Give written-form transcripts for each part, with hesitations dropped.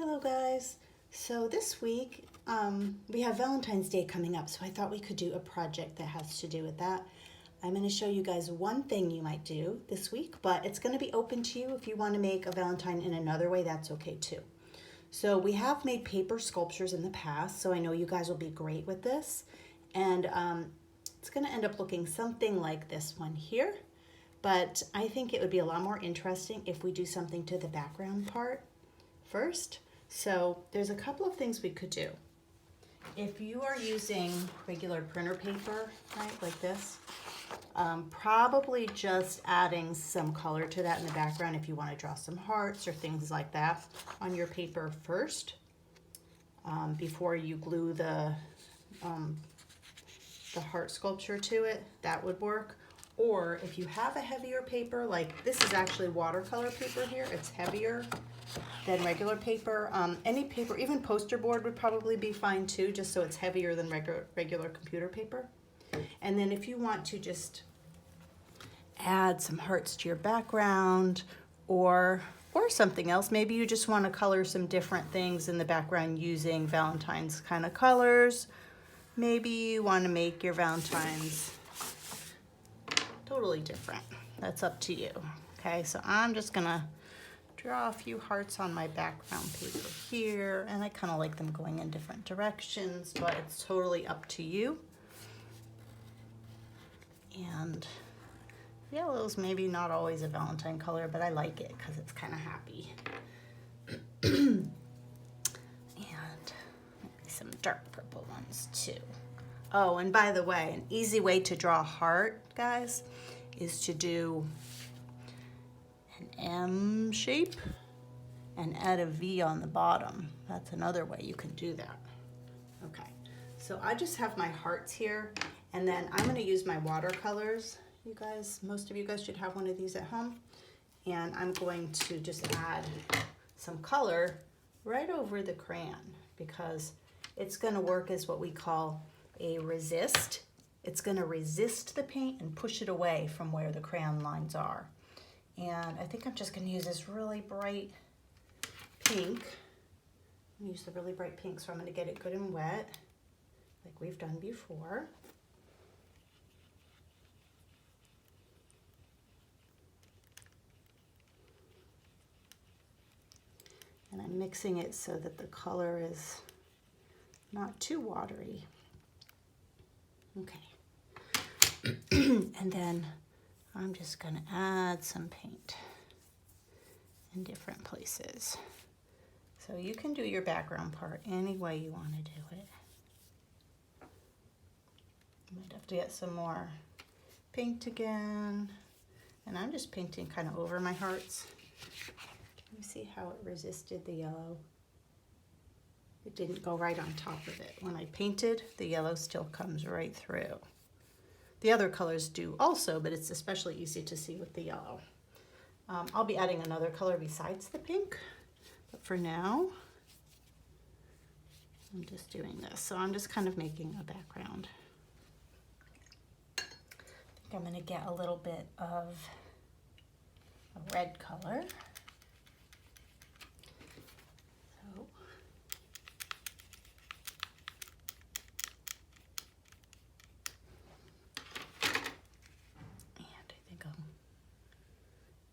Hello guys. So this week we have Valentine's Day coming up, so I thought we could do a project that has to do with that. I'm going to show you guys one thing you might do this week, but it's going to be open to you. If you want to make a Valentine in another way, that's okay too. So we have made paper sculptures in the past, so I know you guys will be great with this. And it's going to end up looking something like this one here, but I think it would be a lot more interesting if we do something to the background part first. So there's a couple of things we could do. If you are using regular printer paper, right, like this, probably just adding some color to that in the background if you want to draw some hearts or things like that on your paper first, before you glue the heart sculpture to it, that would work. Or if you have a heavier paper, like this is actually watercolor paper here, it's heavier than regular paper. Any paper, even poster board would probably be fine too, just so it's heavier than regular computer paper. And then if you want to just add some hearts to your background or something else, maybe you just want to color some different things in the background using Valentine's kind of colors. Maybe you want to make your Valentine's totally different. That's up to you. Okay, so I'm just gonna draw a few hearts on my background paper here, and I kind of like them going in different directions, but it's totally up to you. And yellow's maybe not always a Valentine color, but I like it because it's kind of happy. And maybe some dark purple ones too. Oh, and by the way, an easy way to draw a heart, guys, is to do an M shape and add a V on the bottom. That's another way you can do that. Okay, so I just have my hearts here, and then I'm going to use my watercolors. You guys, most of you guys should have one of these at home. And I'm going to just add some color right over the crayon because it's going to work as what we call a resist. It's going to resist the paint and push it away from where the crayon lines are. And I think I'm just going to use this really bright pink. I'm going to use the really bright pink, so I'm going to get it good and wet like we've done before. And I'm mixing it so that the color is not too watery. Okay. And then I'm just going to add some paint in different places. So you can do your background part any way you want to do it. You might have to get some more paint again. And I'm just painting kind of over my hearts. Can you see how it resisted the yellow? It didn't go right on top of it. When I painted, the yellow still comes right through. The other colors do also, but it's especially easy to see with the yellow. I'll be adding another color besides the pink, but for now, I'm just doing this. So I'm just kind of making a background. I think I'm going to get a little bit of a red color.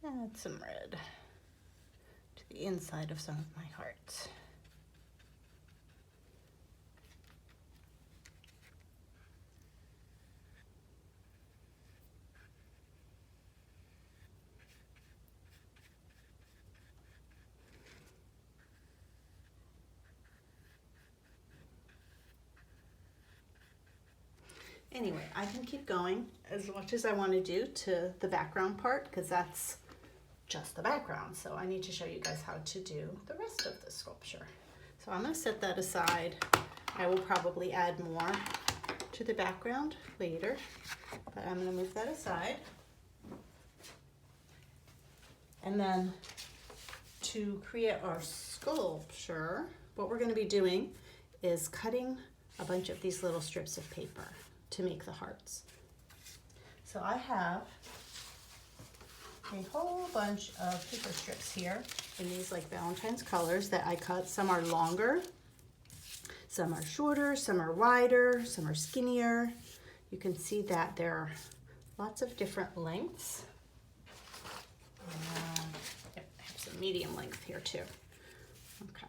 Add some red to the inside of some of my hearts. Anyway, I can keep going as much as I want to do to the background part because that's just the background. So I need to show you guys how to do the rest of the sculpture. So I'm going to set that aside. I will probably add more to the background later, but I'm going to move that aside. And then to create our sculpture, what we're going to be doing is cutting a bunch of these little strips of paper to make the hearts. So I have a whole bunch of paper strips here in these like Valentine's colors that I cut. Some are longer, some are shorter, some are wider, some are skinnier. You can see that there are lots of different lengths. Yep, I have some medium length here too. Okay.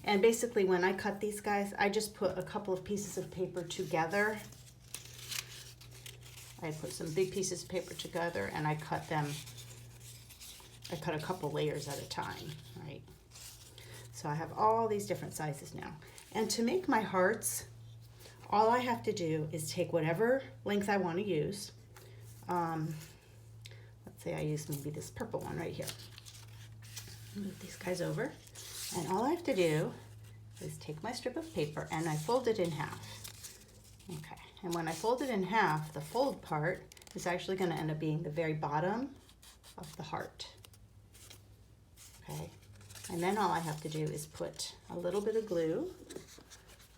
And basically when I cut these guys, I just put a couple of pieces of paper together. I put some big pieces of paper together and I cut them, I cut a couple layers at a time, right? So I have all these different sizes now. And to make my hearts, all I have to do is take whatever length I want to use. Let's say I use maybe this purple one right here. Move these guys over. And all I have to do is take my strip of paper and I fold it in half. Okay, and when I fold it in half, the fold part is actually going to end up being the very bottom of the heart. Okay, and then all I have to do is put a little bit of glue.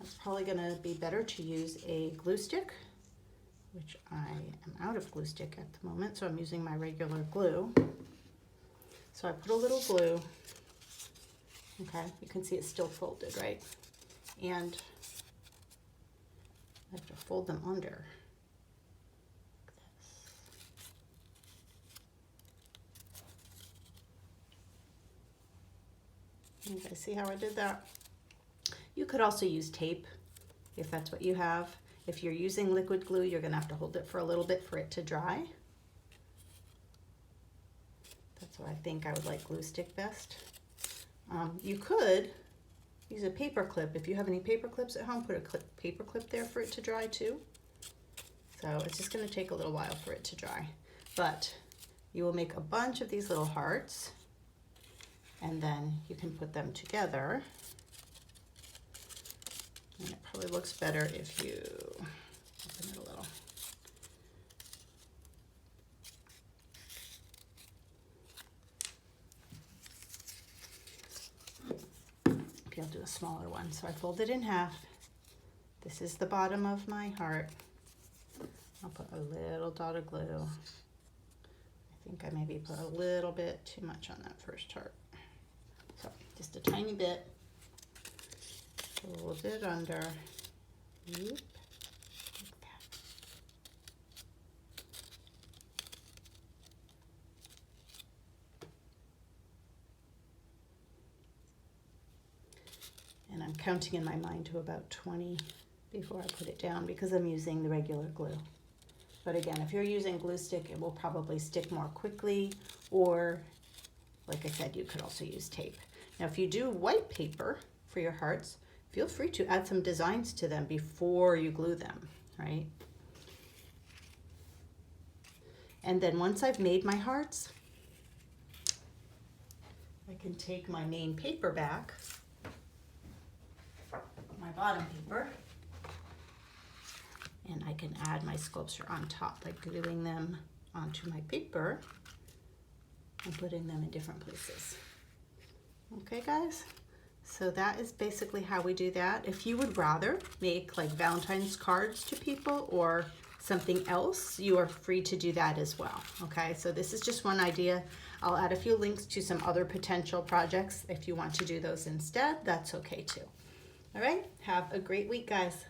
It's probably going to be better to use a glue stick, which I am out of glue stick at the moment, so I'm using my regular glue. So I put a little glue. Okay, you can see it's still folded, right? And I have to fold them under. Like this. You guys see how I did that? You could also use tape if that's what you have. If you're using liquid glue, you're gonna have to hold it for a little bit for it to dry. That's why I think I would like glue stick best. You could use a paper clip. If you have any paper clips at home, put a paper clip there for it to dry too. So it's just gonna take a little while for it to dry. But you will make a bunch of these little hearts and then you can put them together. And it probably looks better if you open it a little. Maybe I'll do a smaller one. So I fold it in half. This is the bottom of my heart. I'll put a little dot of glue. I think I maybe put a little bit too much on that first heart. So just a tiny bit. Fold it under. Yep, like that. And I'm counting in my mind to about 20 before I put it down because I'm using the regular glue. But again, if you're using glue stick, it will probably stick more quickly, or like I said, you could also use tape. Now, if you do white paper for your hearts, feel free to add some designs to them before you glue them, right? And then once I've made my hearts, I can take my main paper back, my bottom paper, and I can add my sculpture on top by gluing them onto my paper and putting them in different places. Okay, guys? So that is basically how we do that. If you would rather make like Valentine's cards to people or something else, you are free to do that as well. Okay, so this is just one idea. I'll add a few links to some other potential projects. If you want to do those instead, that's okay too. All right, have a great week, guys.